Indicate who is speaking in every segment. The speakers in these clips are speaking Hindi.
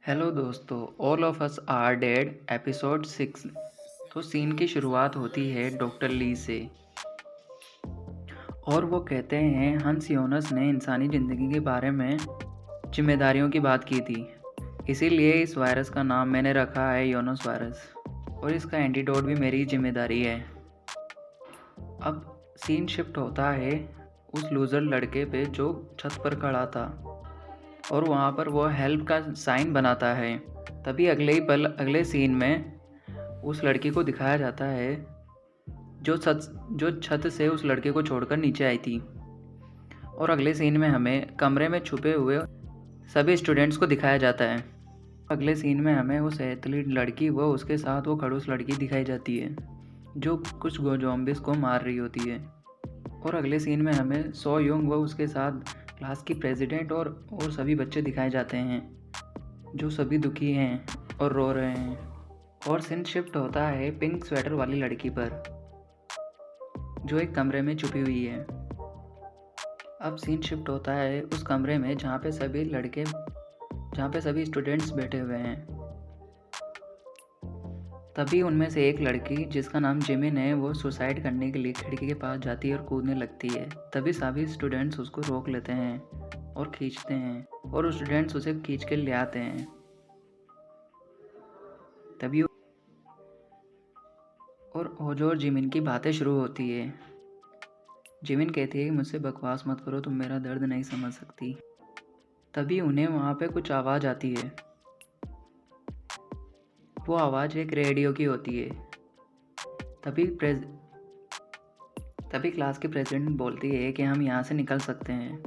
Speaker 1: हेलो दोस्तों, all of us are dead episode 6। तो सीन की शुरुआत होती है डॉक्टर ली से और वो कहते हैं हंस योनस ने इंसानी ज़िंदगी के बारे में जिम्मेदारियों की बात की थी। इसीलिए इस वायरस का नाम मैंने रखा है योनस वायरस और इसका एंटीडोट भी मेरी जिम्मेदारी है। अब सीन शिफ्ट होता है उस लूज़र लड़के पे जो छत पर खड़ा था और वहाँ पर वो हेल्प का साइन बनाता है। तभी अगले ही पल अगले सीन में उस लड़की को दिखाया जाता है जो छत से उस लड़के को छोड़कर नीचे आई थी। और अगले सीन में हमें कमरे में छुपे हुए सभी स्टूडेंट्स को दिखाया जाता है। अगले सीन में हमें उस एथलीट लड़की व उसके साथ वो खड़ूस लड़की दिखाई जाती है जो कुछ ज़ॉम्बीज़ को मार रही होती है। और अगले सीन में हमें सो योंग व उसके साथ क्लास की प्रेसिडेंट और सभी बच्चे दिखाए जाते हैं जो सभी दुखी हैं और रो रहे हैं। और सीन शिफ्ट होता है पिंक स्वेटर वाली लड़की पर जो एक कमरे में छुपी हुई है। अब सीन शिफ्ट होता है उस कमरे में जहाँ पे सभी स्टूडेंट्स बैठे हुए हैं। तभी उनमें से एक लड़की जिसका नाम जिमिन है वो सुसाइड करने के लिए खिड़की के पास जाती है और कूदने लगती है। तभी सभी स्टूडेंट्स उसको रोक लेते हैं और खींचते हैं और उस स्टूडेंट्स उसे खींच के ले आते हैं। तभी और ओजो और जिमिन की बातें शुरू होती है। जिमिन कहती है कि मुझसे बकवास मत करो, तुम मेरा दर्द नहीं समझ सकती। तभी उन्हें वहाँ पे कुछ आवाज़ आती है। वो आवाज़ एक रेडियो की होती है। तभी तभी क्लास की प्रेसिडेंट बोलती है कि हम यहाँ से निकल सकते हैं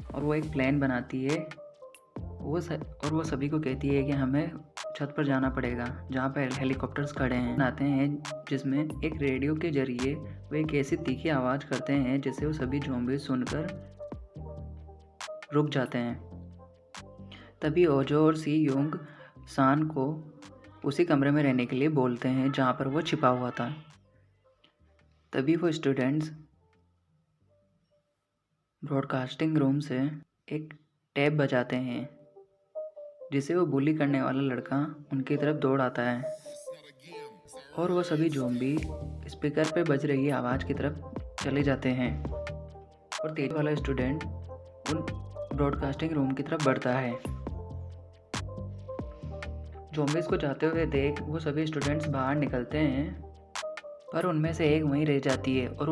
Speaker 1: और वो एक प्लान बनाती है। और वो सभी को कहती है कि हमें छत पर जाना पड़ेगा जहाँ पर हेलीकॉप्टर्स खड़े हैं आते हैं जिसमें एक रेडियो के जरिए वो एक ऐसी तीखी आवाज़ करते हैं जिससे वो सभी ज़ॉम्बी सुनकर रुक जाते हैं। तभी ओजो और सी योंग सान को उसी कमरे में रहने के लिए बोलते हैं जहाँ पर वो छिपा हुआ था। तभी वो स्टूडेंट्स ब्रॉडकास्टिंग रूम से एक टैब बजाते हैं जिसे वो बुली करने वाला लड़का उनकी तरफ दौड़ आता है और वो सभी ज़ॉम्बी स्पीकर पे बज रही आवाज़ की तरफ चले जाते हैं और तेज वाला स्टूडेंट उन ब्रॉडकास्टिंग रूम की तरफ बढ़ता है। ज़ॉम्बीज़ को जाते हुए देख वो सभी स्टूडेंट्स बाहर निकलते हैं पर उनमें से एक वहीं रह जाती है और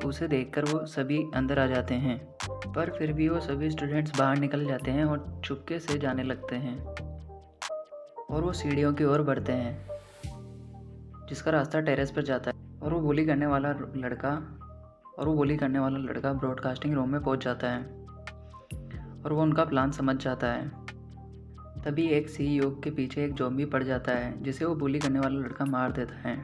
Speaker 1: उसे देखकर वो सभी अंदर आ जाते हैं। पर फिर भी वो सभी स्टूडेंट्स बाहर निकल जाते हैं और चुपके से जाने लगते हैं और वो सीढ़ियों की ओर बढ़ते हैं जिसका रास्ता टेरेस पर जाता है। और वो बोली करने वाला लड़का ब्रॉडकास्टिंग रूम में पहुंच जाता है और वो उनका प्लान समझ जाता है। तभी एक सीईओ के पीछे एक ज़ॉम्बी पड़ जाता है जिसे वो बुली करने वाला लड़का मार देता है।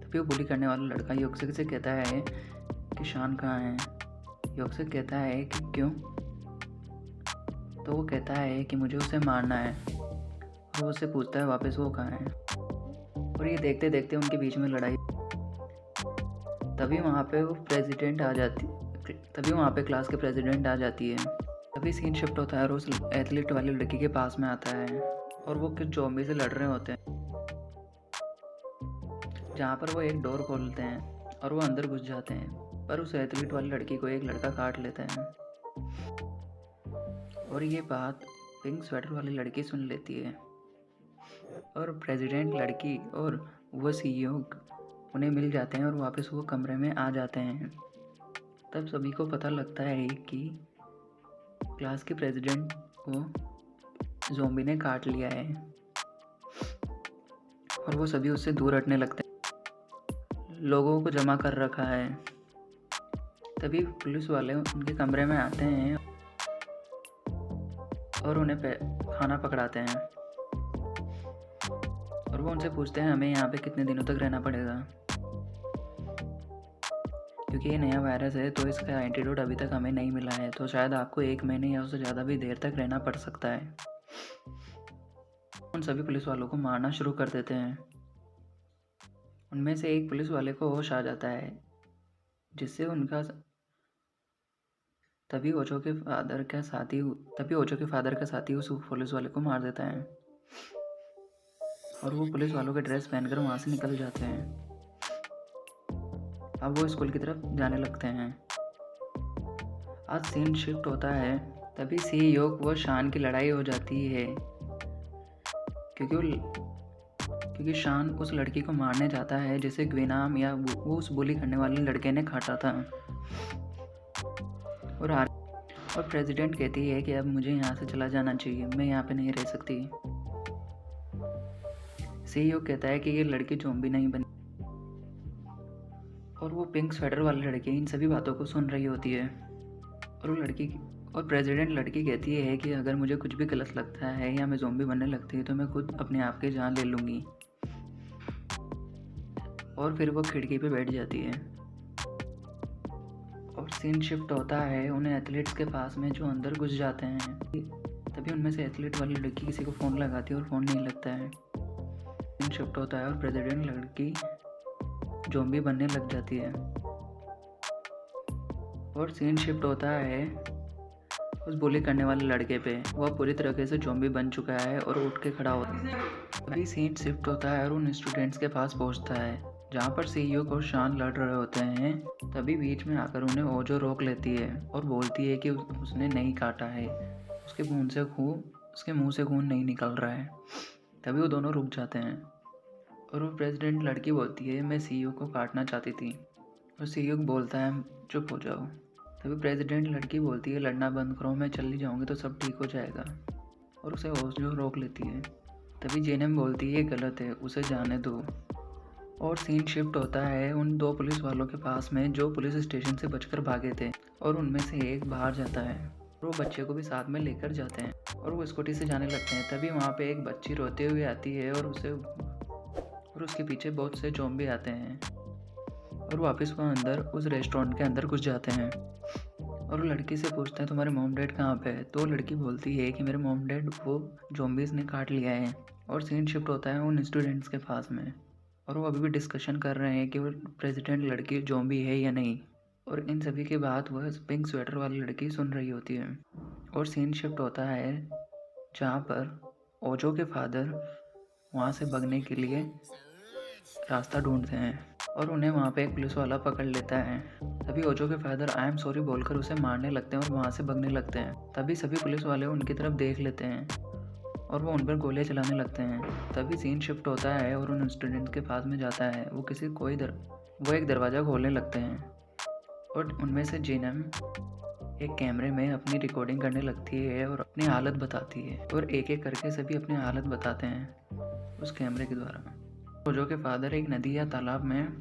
Speaker 1: तभी वो बुली करने वाला लड़का योक्सिक से कहता है कि शान कहाँ है। योक्सिक कहता है कि क्यों। तो वो कहता है कि मुझे उसे मारना है और वो उससे पूछता है वापस वो कहाँ है। और ये देखते देखते उनके बीच में लड़ाई। तभी वहाँ पे क्लास के प्रेसिडेंट आ जाती है। तभी सीन शिफ्ट होता है और उस एथलीट वाली लड़की के पास में आता है और वो कुछ ज़ॉम्बी से लड़ रहे होते हैं जहाँ पर वो एक डोर खोलते हैं और वो अंदर घुस जाते हैं। पर उस एथलीट वाली लड़की को एक लड़का काट लेता है और ये बात पिंक स्वेटर वाली लड़की सुन लेती है और प्रेसिडेंट लड़की और वो सीईओ उन्हें मिल जाते हैं और वापस वो कमरे में आ जाते हैं। तब सभी को पता लगता है कि क्लास के प्रेसिडेंट को ज़ॉम्बी ने काट लिया है और वो सभी उससे दूर हटने लगते हैं। लोगों को जमा कर रखा है। तभी पुलिस वाले उनके कमरे में आते हैं और उन्हें खाना पकड़ाते हैं और वो उनसे पूछते हैं हमें यहाँ पे कितने दिनों तक रहना पड़ेगा क्योंकि ये नया वायरस है तो इसका एंटीडोट अभी तक हमें नहीं मिला है, तो शायद आपको 1 महीने या उससे ज़्यादा भी देर तक रहना पड़ सकता है। उन सभी पुलिस वालों को मारना शुरू कर देते हैं। उनमें से एक पुलिस वाले को होश आ जाता है तभी ओजो के फादर का साथी उस पुलिस वाले को मार देता है और वो पुलिस वालों के ड्रेस पहनकर वहाँ से निकल जाते हैं। अब वो स्कूल की तरफ जाने लगते हैं। आज सीन शिफ्ट होता है, तभी सी योग व शान की लड़ाई हो जाती है क्योंकि शान उस लड़की को मारने जाता है जिसे ग्विनाम या वो उस बुली करने वाले लड़के ने काटा था। और प्रेसिडेंट कहती है कि अब मुझे यहाँ से चला जाना चाहिए, मैं यहाँ पे नहीं रह सकती। सीईओ कहता है कि ये लड़की ज़ॉम्बी नहीं बनी और वो पिंक स्वेटर वाली लड़की इन सभी बातों को सुन रही होती है और प्रेसिडेंट लड़की कहती है कि अगर मुझे कुछ भी गलत लगता है या मैं ज़ॉम्बी बनने लगती है तो मैं खुद अपने आप की जान ले लूँगी। और फिर वो खिड़की पे बैठ जाती है और सीन शिफ्ट होता है उन्हें एथलीट्स के पास में जो अंदर घुस जाते हैं। तभी उनमें से एथलीट वाली लड़की किसी को फ़ोन लगाती है और फ़ोन नहीं लगता है। सीन शिफ्ट होता है और प्रेसिडेंट लड़की ज़ॉम्बी बनने लग जाती है और सीन शिफ्ट होता है उस बुली करने वाले लड़के पे। वह पूरी तरीके से ज़ॉम्बी बन चुका है और उठ के खड़ा होता है। अभी सीन शिफ्ट होता है और उन स्टूडेंट्स के पास पहुंचता है जहां पर सीईओ और शान लड़ रहे होते हैं। तभी बीच में आकर उन्हें ओजो रोक लेती है और बोलती है कि उसने नहीं काटा है, उसके मुंह से खून नहीं निकल रहा है। तभी वो दोनों रुक जाते हैं और वो प्रेसिडेंट लड़की बोलती है मैं सीईओ को काटना चाहती थी और सीईओ बोलता है चुप हो जाओ। तभी प्रेसिडेंट लड़की बोलती है लड़ना बंद करो, मैं चली जाऊंगी तो सब ठीक हो जाएगा और उसे ओजो रोक लेती है। तभी जेनम बोलती है ये गलत है, उसे जाने दो। और सीन शिफ्ट होता है उन दो पुलिस वालों के पास में जो पुलिस स्टेशन से बचकर भागे थे और उनमें से एक बाहर जाता है और वो बच्चे को भी साथ में लेकर जाते हैं और वो स्कूटी से जाने लगते हैं। तभी वहाँ पे एक बच्ची रोते हुए आती है और उसके पीछे बहुत से ज़ॉम्बी आते हैं और वापस वो अंदर उस रेस्टोरेंट के अंदर घुस जाते हैं और वो लड़की से पूछते हैं तुम्हारे मॉम डैड कहाँ पे है। तो लड़की बोलती है कि मेरे मॉम डैड को ज़ॉम्बीज़ ने काट लिया है। और सीन शिफ्ट होता है उन स्टूडेंट्स के पास में और वो अभी भी डिस्कशन कर रहे हैं कि वो प्रेसिडेंट लड़की ज़ॉम्बी है या नहीं। और इन सभी के बाद वह पिंक स्वेटर वाली लड़की सुन रही होती है। और सीन शिफ्ट होता है जहाँ पर ओजो के फादर वहाँ से भागने के लिए रास्ता ढूंढते हैं और उन्हें वहाँ पे एक पुलिस वाला पकड़ लेता है। तभी ओजो के फादर आई एम सॉरी बोलकर उसे मारने लगते हैं और वहाँ से भागने लगते हैं। तभी सभी पुलिस वाले उनकी तरफ देख लेते हैं और वो उन पर गोलियां चलाने लगते हैं। तभी सीन शिफ्ट होता है और उन स्टूडेंट्स के पास में जाता है। वो एक दरवाज़ा खोलने लगते हैं और उनमें से जेनम एक कैमरे में अपनी रिकॉर्डिंग करने लगती है और अपनी हालत बताती है और एक एक करके सभी अपनी हालत बताते हैं उस कैमरे के द्वारा। ओजो के फादर एक नदी या तालाब में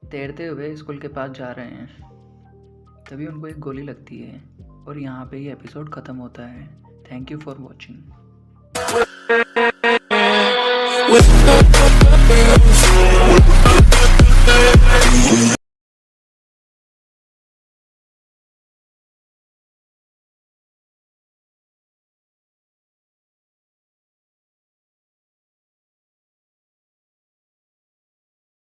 Speaker 1: तैरते हुए स्कूल के पास जा रहे हैं। तभी उनको एक गोली लगती है और यहाँ पे ये एपिसोड ख़त्म होता है। Thank you for watching.